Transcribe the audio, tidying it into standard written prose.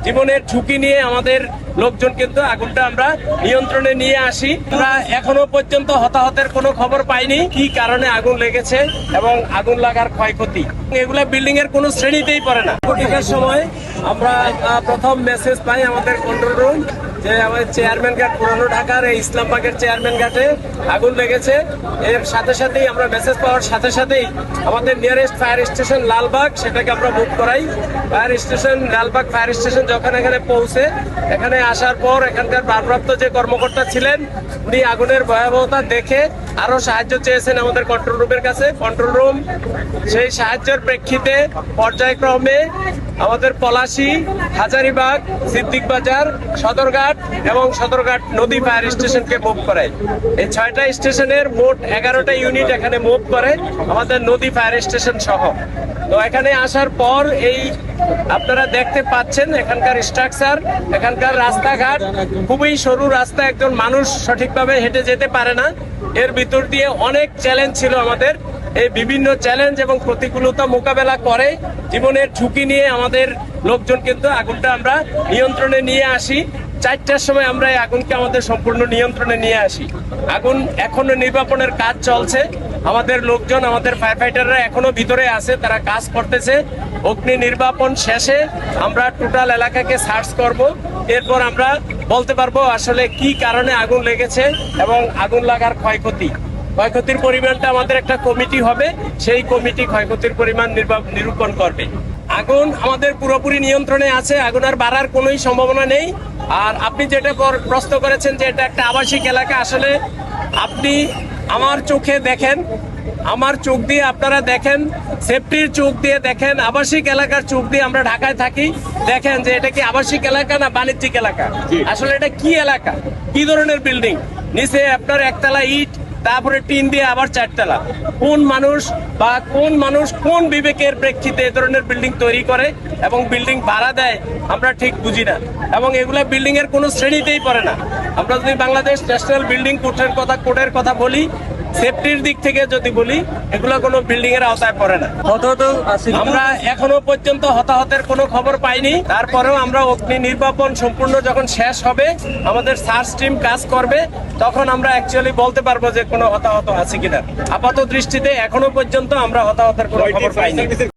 জীবনের ঝুঁকি নিয়ে আমাদের লোকজন কিন্তু আগুনটা আমরা নিয়ন্ত্রণে নিয়ে আসি। আমরা এখনো পর্যন্ত হতাহতের কোনো খবর পাইনি, কি কারণে আগুন লেগেছে এবং আগুন লাগার ক্ষয়ক্ষতি। এগুলা বিল্ডিং এর কোনো শ্রেণীতেই পড়ে না। ঘটিকার সময় আমরা প্রথম মেসেজ পাই আমাদের কন্ট্রোল রুম যে আমাদের চেয়ারম্যান ঘাট, পুরানো ঢাকার এই ইসলামবাগের চেয়ারম্যান ঘাটে আগুন লেগেছে। এর সাথে সাথেই আমরা মেসেজ পাওয়ার সাথে সাথেই আমাদের নিয়ারেস্ট ফায়ার স্টেশন লালবাগ, সেটাকে আমরা বুক করাই। Fire station Lalbagh fire station যখন এখানে পৌঁছে, এখানে আসার পর এখানকার ভারপ্রাপ্ত যে কর্মকর্তা ছিলেন উনি আগুনের ভয়াবহতা দেখে আরো সাহায্য চেয়েছেন আমাদের কন্ট্রোল রুমের কাছে। কন্ট্রোল রুম সেই সাহায্যের প্রেক্ষিতে পর্যায়ক্রমে আমাদের পলাশী, হাজারীবাগ, সিদ্দিক বাজার, সদরঘাট এবং সদরঘাট নদী ফায়ার স্টেশনকে মুভ করে। এই 6টা স্টেশনের মোট 11টা ইউনিট এখানে মুভ করে আমাদের নদী ফায়ার স্টেশন সহ। তো এখানে আসার পর এই আপনারা দেখতে পাচ্ছেন এখানকার স্ট্রাকচার, এখানকার রাস্তাঘাট খুবই সরু রাস্তা, একজন মানুষ সঠিকভাবে হেঁটে যেতে পারে না। এর ভিতর দিয়ে অনেক চ্যালেঞ্জ ছিল আমাদের। এই বিভিন্ন চ্যালেঞ্জ এবং প্রতিকূলতা মোকাবেলা করে জীবনের ঝুঁকি নিয়ে আমাদের লোকজন কিন্তু আগুনটা আমরা নিয়ন্ত্রণে নিয়ে আসি। 4টার সময় আমরা এই আগুনকে আমাদের সম্পূর্ণ নিয়ন্ত্রণে নিয়ে আসি। আগুন এখনো নির্বাপনের কাজ চলছে। আমাদের লোকজন, আমাদের ফায়ার ফাইটাররা এখনো ভিতরে আছে, তারা কাজ করতেছে। অগ্নি নির্বাপন শেষে আমরা টোটাল এলাকাকে সার্চ করব। এরপর আমরা বলতে পারবো আসলে কি কারণে আগুন লেগেছে এবং আগুন লাগার ক্ষয়ক্ষতির পরিমাণটা আমাদের একটা কমিটি হবে, সেই কমিটি ক্ষয়ক্ষতির পরিমাণ নিরূপণ করবে। আগুন আমাদের পুরোপুরি নিয়ন্ত্রণে আছে, আগুন আর বাড়ার কোনোই সম্ভাবনা নেই। আর আপনি যেটা প্রশ্ন করেছেন যে এটা একটা আবাসিক এলাকা, আসলে আপনি আমার চোখে দেখেন, আমার চোখ দিয়ে আপনারা দেখেন, সেফটির চোখ দিয়ে দেখেন, আবাসিক এলাকার চোখ দিয়ে আমরা ঢাকায় থাকি, দেখেন যে এটা কি আবাসিক এলাকা না বাণিজ্যিক এলাকা। আসলে এটা কি এলাকা, কি ধরনের বিল্ডিং, নিচে আপনার একতলা ইট, তারপরে টিন দিয়ে আবার 4তলা। কোন মানুষ কোন বিবেকের প্রেক্ষিতে এ ধরনের বিল্ডিং তৈরি করে এবং বিল্ডিং ভাড়া দেয়, আমরা ঠিক বুঝি না। এবং এগুলা বিল্ডিং এর কোনো শ্রেণীতেই পড়ে না। আমরা যদি বাংলাদেশ ন্যাশনাল বিল্ডিং কোডের কথা বলি, সেফটির দিক থেকে যদি বলি, এগুলো কোনো বিল্ডিং এর আওতায় পড়ে না। আমরা এখনো পর্যন্ত হতাহতের কোনো খবর পাইনি। তারপরেও আমরা অগ্নি নির্বাপন সম্পূর্ণ যখন শেষ হবে, আমাদের সার্চ টিম কাজ করবে, তখন আমরা অ্যাকচুয়ালি বলতে পারবো যে কোনো হতাহত আছে কিনা। আপাত দৃষ্টিতে এখনো পর্যন্ত আমরা হতাহতের কোনো খবর পাইনি।